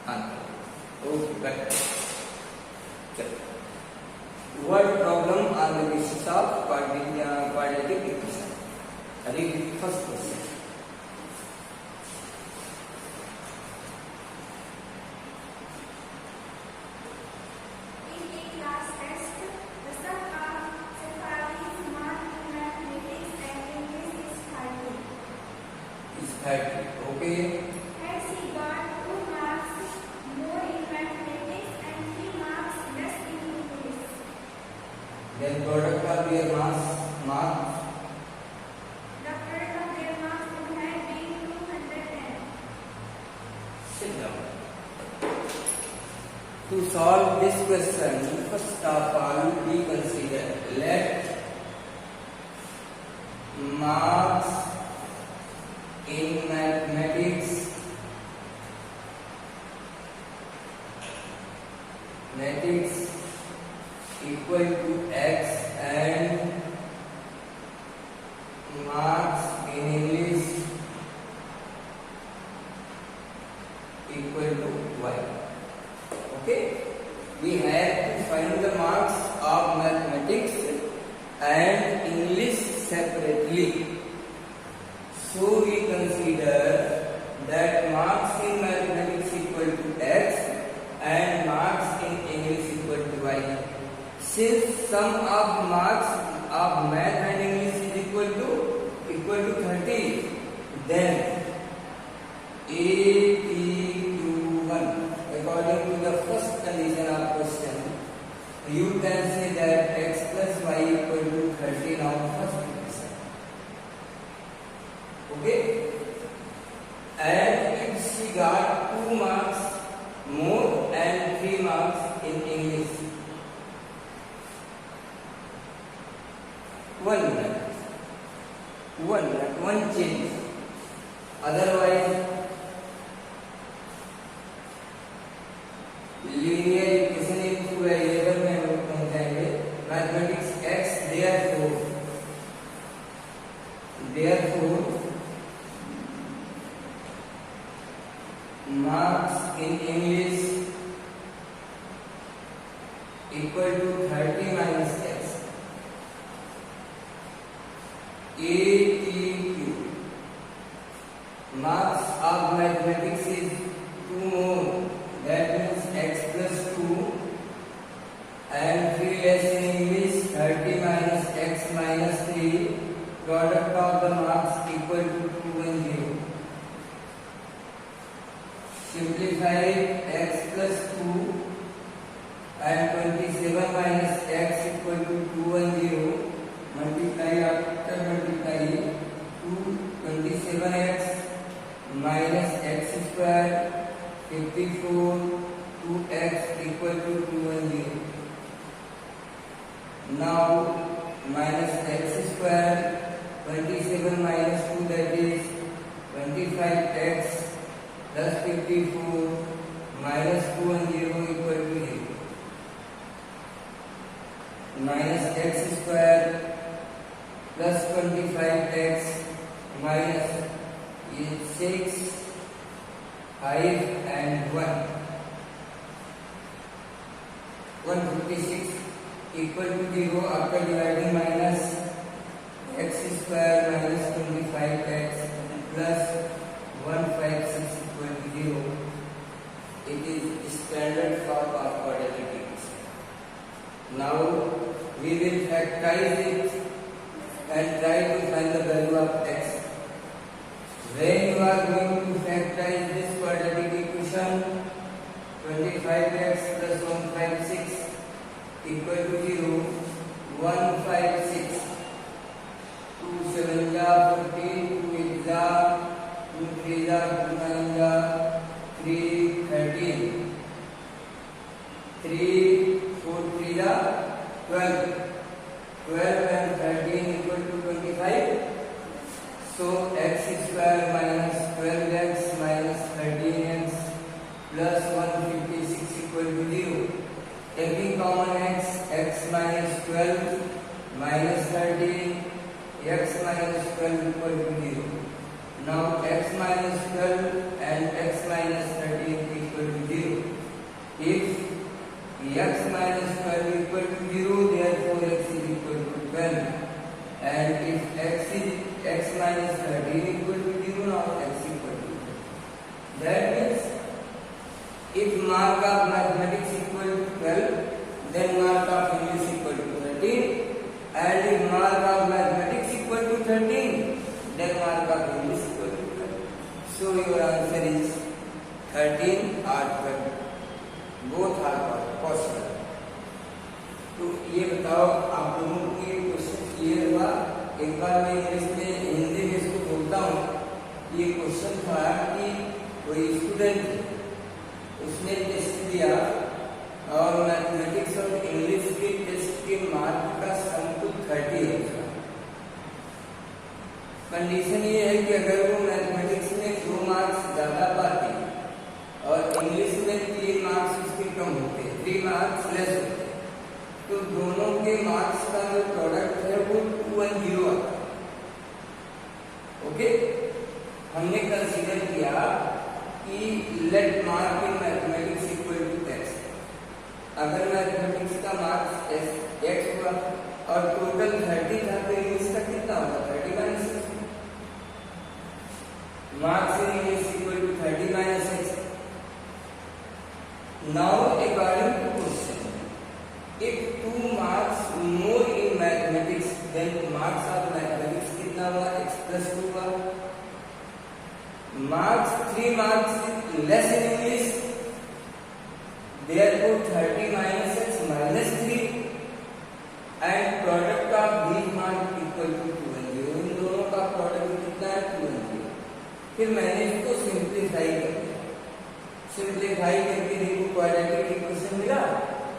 Answer. Okay better. Word problem on the basis of quadratic equation. Read first question. Is 30. Okay. Has he got 2 marks more in mathematics and 3 marks less in English? Then product of their marks. The product of their marks would have been 210. Sit down. To solve this question, first of all, we consider let marks in mathematics equal to x and marks in English equal to y. Okay, we have to find the marks of mathematics and English separately. So we consider that marks in mathematics equal to x and marks in English equal to y. Since sum of marks of math and English is equal to 30, then AP21, according to the first condition of question, you can say that x plus y equal to 30 now first condition. Okay, and if she got 2 marks more and 3 marks in English, one change. Otherwise, linear equation into variable में हम लोग पहुंच जाएंगे। Mathematics x, therefore marks in English equal to 30 minus x. ATQ, marks of mathematics is 2 more, that means x plus 2, and 3 less in English, 30 minus x minus 3, product of the marks equal to 2 and 0. Simplify x plus 2 and 27 minus x equal to 2 and 0. Multiply, after multiply 27x minus x square 54, 2x equal to 2 and 0. Now minus x square 27 minus 2, that is 25x plus 54 minus 2 and 0 equal to 0. Minus x square plus 25x minus 6, 5 and 1. 156 equal to 0 after dividing. Minus x square minus 25x plus 156 equal to 0. It is standard form of quadratic equation. Now we will factorize it and try to find the value of x. When you are going to factorize this quadratic equation, 25x plus 156 equal to 0, 156, 2 7 ja 14, 2 8 ja, 2 3 ja, 2 9 ja, 3 13, 3 4 3 ja 12, 12 and 13 equal to 25. So x square minus 12x minus 13x plus 156 equal to 0. Taking common x minus 12 minus 13, x minus 12 equal to 0. Now x minus 12 and x minus 13 equal to 0. if mark of mathematics equal to 12, then mark of English equal to 13, and if mark of mathematics equal to 13, then mark of English equal to 12. So your answer is 13 or 12. Both are possible. तो ये बताओ आप लोगों को ये question clear हुआ? एक बार मैं इंग्लिश में हिंदी में इसको बोलता हूँ। ये क्वेश्चन था कि कोई स्टूडेंट उसने टेस्ट दिया और मैथमेटिक्स और इंग्लिश के टेस्ट के मार्क का सम कुल 30 है। कंडीशन ये है कि अगर वो मैथमेटिक्स में 2 मार्क्स ज्यादा पाते और इंग्लिश में 3 मार्क्स उसके कम होते, 3 मार्क्स लेस होते, तो दोनों के मार्क्स का जो प्रोडक्ट है वो 210 आता है। ओके, हमने कंसीडर किया कि let mark in mathematics equal to x। अगर मैथमेटिक्स का मार्क्स x हुआ और टोटल 30 था तो इंग्लिश का कितना होगा? 30 minus x। Marks in English equal to 30 minus x। Now according to question, if 2 marks more in mathematics, then marks of mathematics कितना हुआ? x plus 2 हुआ। marks 3 marks less in English, therefore 30 minus x minus 3, and product of these marks equal to 210। इन दोनों का product कितना है? 210। फिर मैंने इसको सिंप्लीफाई कर दिया। सिंप्लीफाई करके देखो क्वाड्रेटिक इक्वेशन मिला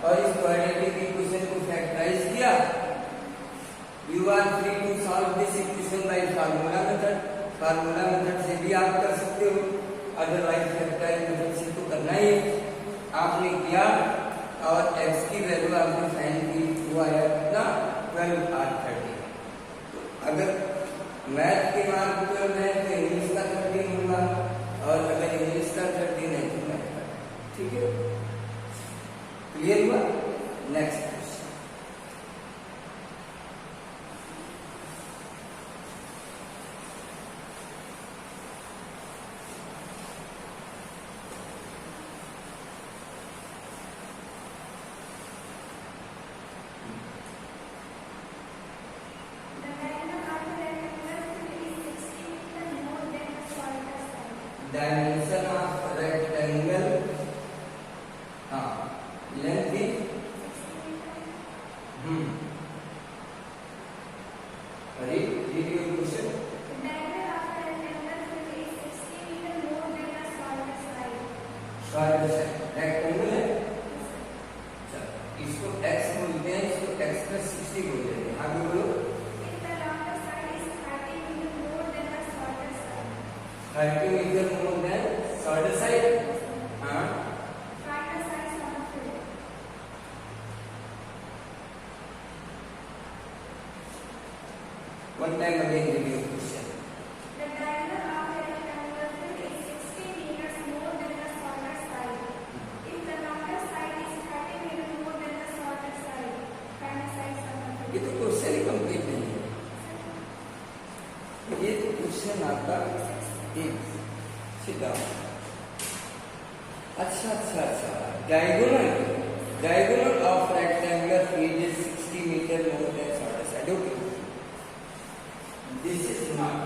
और इस क्वाड्रेटिक इक्वेशन को फैक्टराइज किया। You are free to solve this equation by formula method. Formula method से भी आप कर सकते हो, अदरवाइज फैक्टराइज मेथड से तो करना ही है। आपने किया और x की वैल्यू आपने फाइंड की, वो आया कितना? 12 और 30। तो अगर मैथ के मार्क 12 है तो इंग्लिश का 13 होगा, और अगर इंग्लिश का 13 है तो मैथ का। ठीक है, क्लियर हुआ? Next question. Dimension of rectangle, हाँ, लेंथ भी read your question. Shorter side rectangle है। इसको x बोलते हैं, इसको x plus 60 बोलते हैं। आगे बोलो। 30 metre more than shorter side. हाँ, one time again read your question. The diameter of a rectangular field is 60 meters more than the shorter side. If the longer side is 30 meters more than the shorter side, find the size of the field. ये तो question ही complete नहीं है। ये तो question आपका सीधा। अच्छा, diagonal of rectangular field is 60 metre more than shorter side. Okay, this is not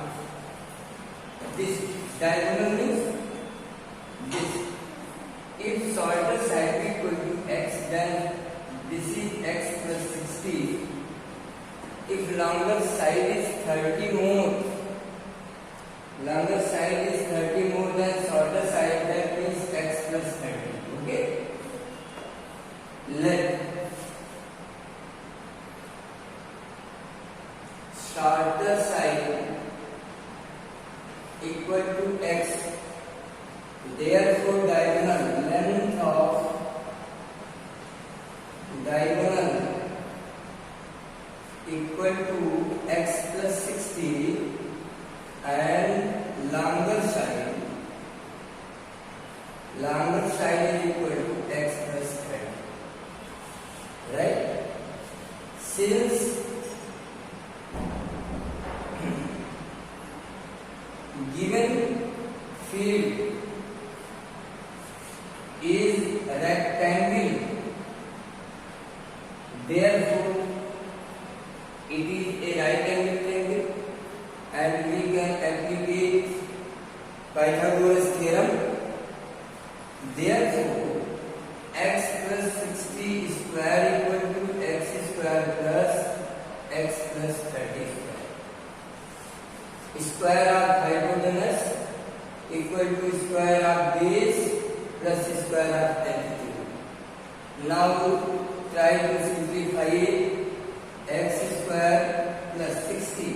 this diagonal means this. If shorter side equal to x, then this is x plus 60. If longer side is 30 more, longer side is 30 more than shorter side, that means x plus 30. Okay, let shorter side equal to x, therefore diagonal length of diagonal equal to x plus 60, and longer side is equal to x plus 30. Right? Since given field is rectangle, therefore it is a right angle triangle, and we can applicate Pythagoras theorem. Therefore x plus 60 square equal to x square plus x plus 30 square. Square of hypotenuse equal to square of base plus square of altitude. Now try to simplify it. X square plus 60,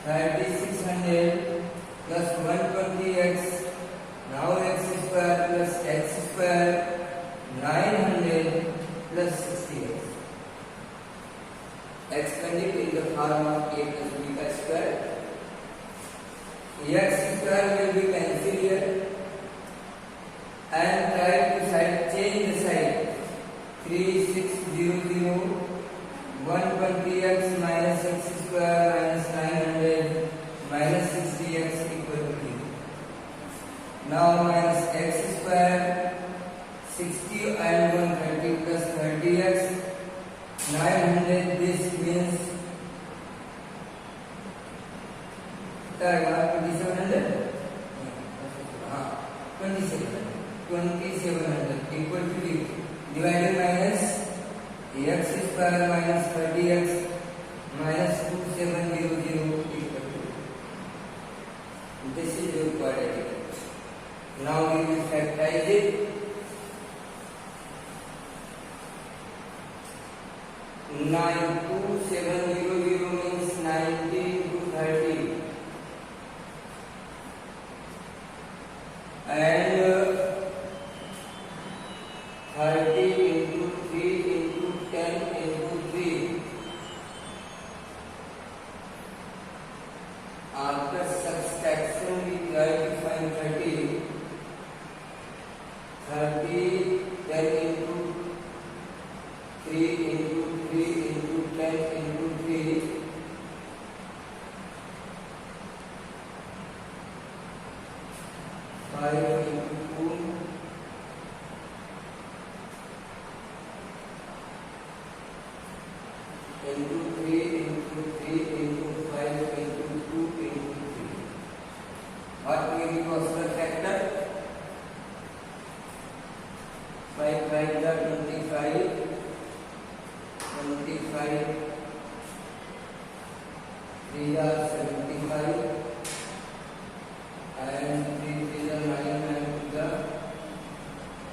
3600 plus 120x. Now x square plus x square, 900 plus 60x. Expand it in the form of a plus b square. X square will be cancelled here, and try to change the side. 3600, 120x minus x square minus 900 minus 60x equal to 0. Now minus x square, 60 and 130 plus 30x, 900. This means 2700. 2700 equal to 0. Dividing minus x square minus 30x minus 2700 equal to. This is the quadratic. Now we will factorize it. 92700 means 90 into 30, and 30 into 3 into 10 into 3. After subtraction we try to find 30. 30, 10 into 3 into 3 into 10 into 3. 5 into 2. Into 3 into 3 into 5 into 2 into 3. What will be possible factor? 5 by the 25, 25, 3 are 75, and 3 is a 9, and the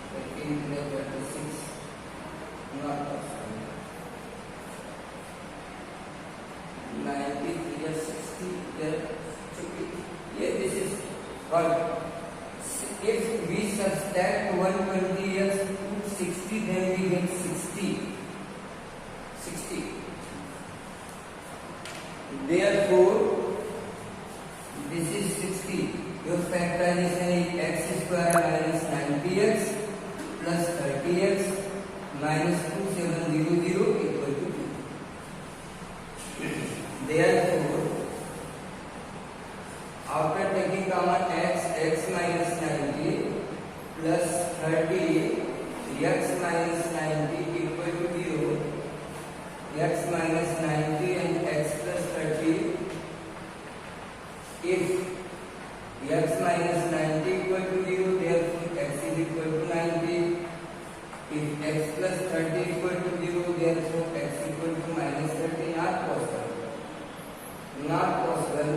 13 is 36. Not possible. 90 is 60. Yes, this is what. If we subtract 120x to 60, then we get 60. Therefore, this is 60. Your factorization is x square minus 90x plus 30x minus 2700 equal to 2. Therefore, after taking common x minus 90 plus 30, x minus 90 equal to 0. X minus 90 and x plus 30. If x minus 90 equal to 0, therefore x is equal to 90. If x plus 30 equal to 0, therefore x equal to minus 30. Not possible. Not possible,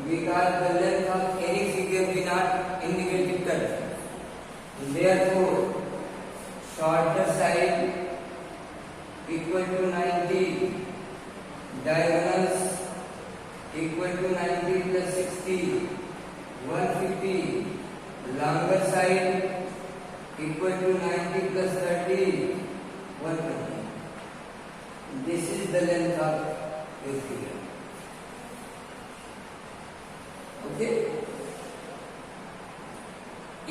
because the length of any figure be not in negative terms. Therefore, shorter side equal to 90, diagonals equal to 90 plus 60, 150, longer side equal to 90 plus 30, 120. This is the length of this figure. Okay,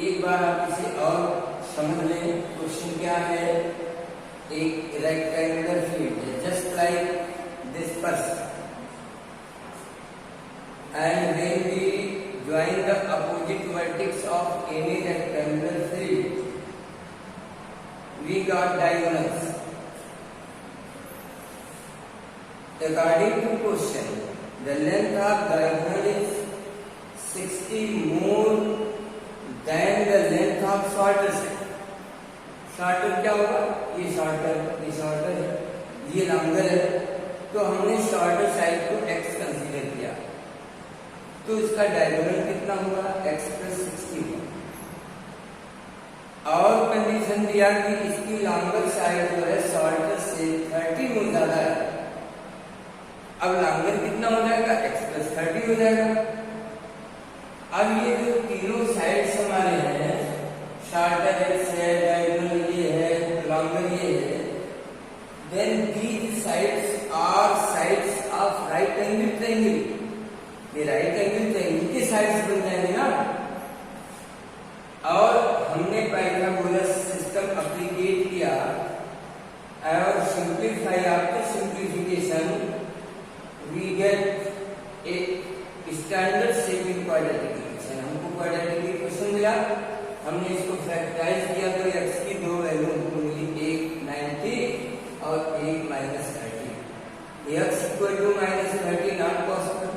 एक बार आप इसे और समझ लें. Question क्या है? एक rectangular field है, just like this person, and when we join the opposite vertex of any rectangular field, we got diagonals. According to question, the length of diagonal is 60 more than the length of shorter side. Shorter क्या होगा? ये shorter है, ये longer है, तो हमने shorter side को x consider किया, तो इसका डायगोनल कितना होगा? x + 60 होगा। और कंडीशन दिया कि इसकी लॉन्गर साइड जो है शॉर्टर से 30 गुना ज्यादा है। अब लॉन्गर कितना हो जाएगा? x + 30 हो जाएगा। अब ये जो तीनों साइड्स हमारे हैं, शॉर्टर x है, डायगोनल ये है, लॉन्गर ये है, then these sides are sides of right angle triangle. ये राइट एंगल ट्रायंगल के साइड्स बन जाएंगे ना। और हमने पाइथागोरस सिस्टम एप्लीकेट किया और simplify, after simplification we get a standard shaping quadratic equation. हमको क्वाड्रेटिक इक्वेशन मिला, हमने इसको फैक्टराइज किया तो x की दो वैल्यू हमको मिली, एक 90 और एक -30। x = -30 not possible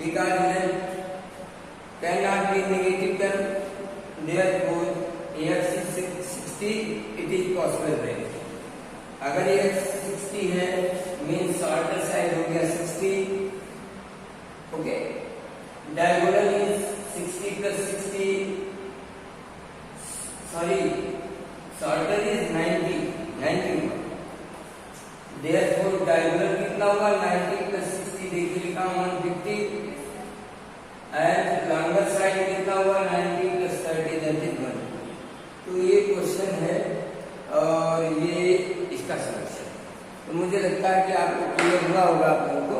because length can not be negative term, therefore x is 60, it is possible range। अगर x 60 है मींस शॉर्टर साइड हो गया 60, okay. Diagonal is 60 + 60, sorry shorter is 90 हुआ, therefore डायगोनल कितना होगा? 90 + 60, देखिए लिखा 150, एंड लॉन्गर साइड कितना हुआ? 90 + 30, दैट इज 1। तो ये क्वेश्चन है और ये इसका सॉल्यूशन। तो मुझे लगता है कि आपको क्लियर हुआ होगा आप लोगों को।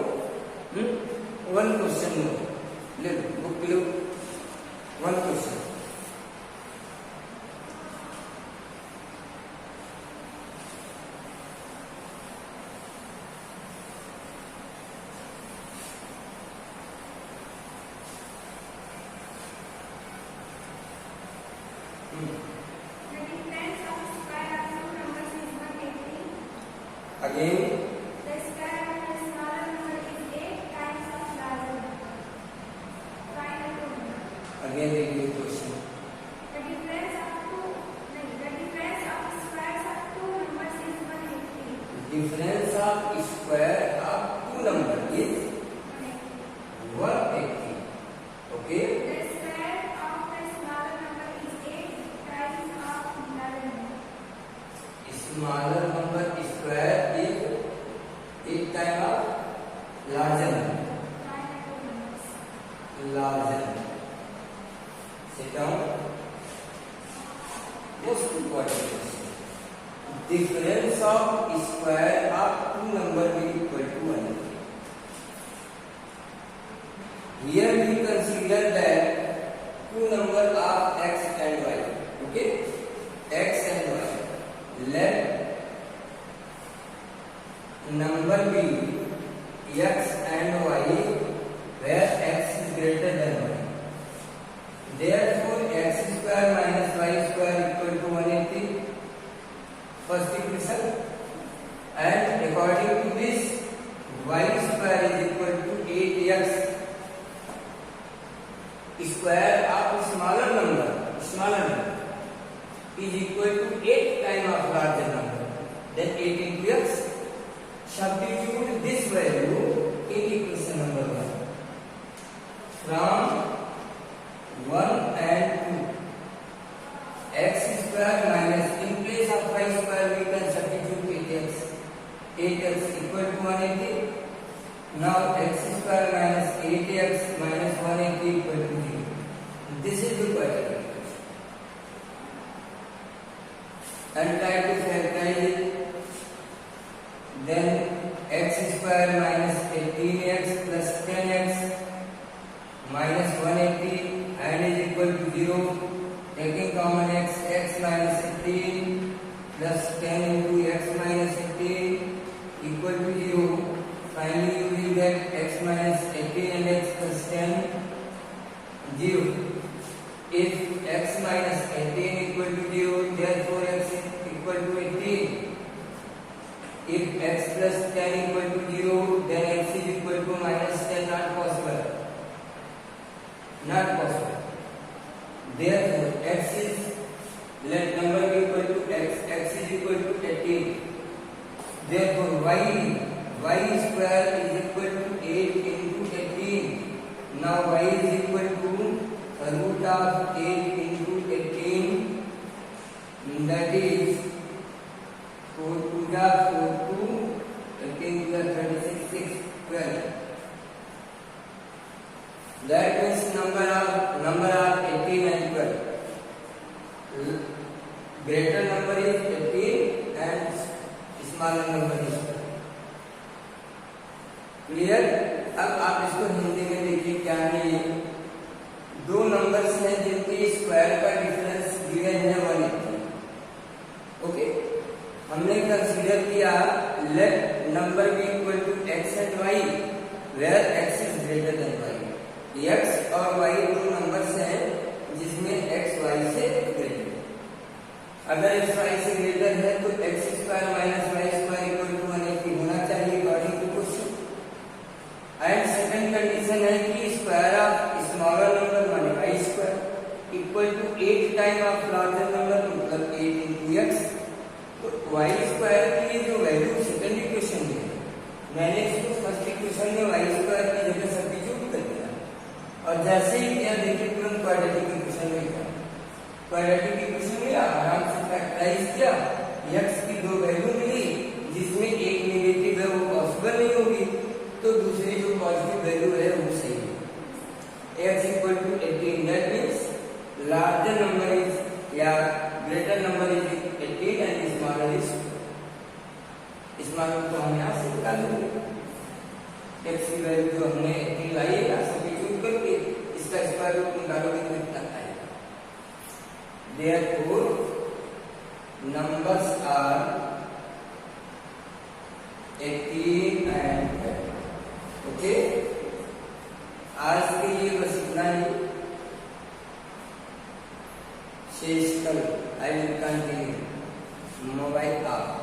1 क्वेश्चन ले book low, 1 question. Again, the square of the smaller number is 8 times of larger number. Find the number. again read the question. The difference of squares of two numbers is 180. Difference of square of two number is 180. Okay. The square of the smaller number is 8 times of larger number. Smaller number square is 8 times of larger number. Find the two numbers. Larger number. Sit down. Most important question. Difference of square of two number will equal to 180. Here we consider that two number of x and y. Okay, x and y. Let number be x and y where x is greater than 1. Therefore, x square minus y square equal to 180. First equation. And according to this, y square is equal to 8x square of smaller number is equal to 8 times of larger number. Then 8 into x. Substitute this value in equation number 1. From 1 and 2. X square minus, in place of y square we can substitute 8x. 8x equal to 180. Now x square minus 8x minus 180 equal to 0. This is the quadratic equation. And try to factorize it. Then x square minus 18x plus 10x minus 180 and is equal to 0. Taking common x, x minus 18 plus 10 into x minus 18 equal to 0. Finally, you will get x minus 18 and x plus 10, 0. If x minus 18 equal to 0, therefore x is equal to plus 10 equal to 0, then x is equal to minus 10. Not possible. Not possible. Therefore, x is, let number be equal to x. X is equal to 18. Therefore, y square is equal to 8 into 18. Now y is equal to root of 8 into 18. That is 4 to the 4 to 18 to the 36, 6, 12. That means number are 18 and 12. Greater number is 18 and smaller number is 12. Clear? अब आप इसको हिंदी में देखिए क्या है ये। दो numbers हैं जिनके स्क्वायर का डिफरेंस गिवन है 180. ओके, हमने कंसीडर किया let number be equal to x and y where x is greater than y. x और y दो नंबर्स हैं जिसमें x y से ग्रेटर. अगर x y से ग्रेटर है तो x square minus y square equal to 180 होना चाहिए according to question. And second condition है कि स्क्वायर ऑफ स्मॉलर नंबर माने y square equal to 8 time of larger number मतलब 8 into x. तो y स्क्वायर की जो वैल्यू सेकंड इक्वेशन में है मैंने इसको फर्स्ट इक्वेशन में y स्क्वायर की जगह सब्स्टिट्यूट कर दिया. और जैसे ही किया देखिए तुरंत क्वाड्रेटिक इक्वेशन में गया. क्वाड्रेटिक इक्वेशन में आराम से फैक्टराइज किया. x की दो वैल्यू मिली जिसमें एक नेगेटिव है वो पॉसिबल नहीं होगी तो दूसरी जो पॉजिटिव वैल्यू है वो सही है. x equal to 18. That means larger number is या greater number is 18 and smaller is smaller. तो हम यहाँ से निकाल लेंगे x की वैल्यू जो हमने 18 लाई है सब्स्टिट्यूट करके इसका स्क्वायर रूट निकालोगे तो इतना आएगा. Therefore, numbers are 18 and 12. Okay, आज के लिए बस इतना ही. शेष कल I will continue. Mobile of.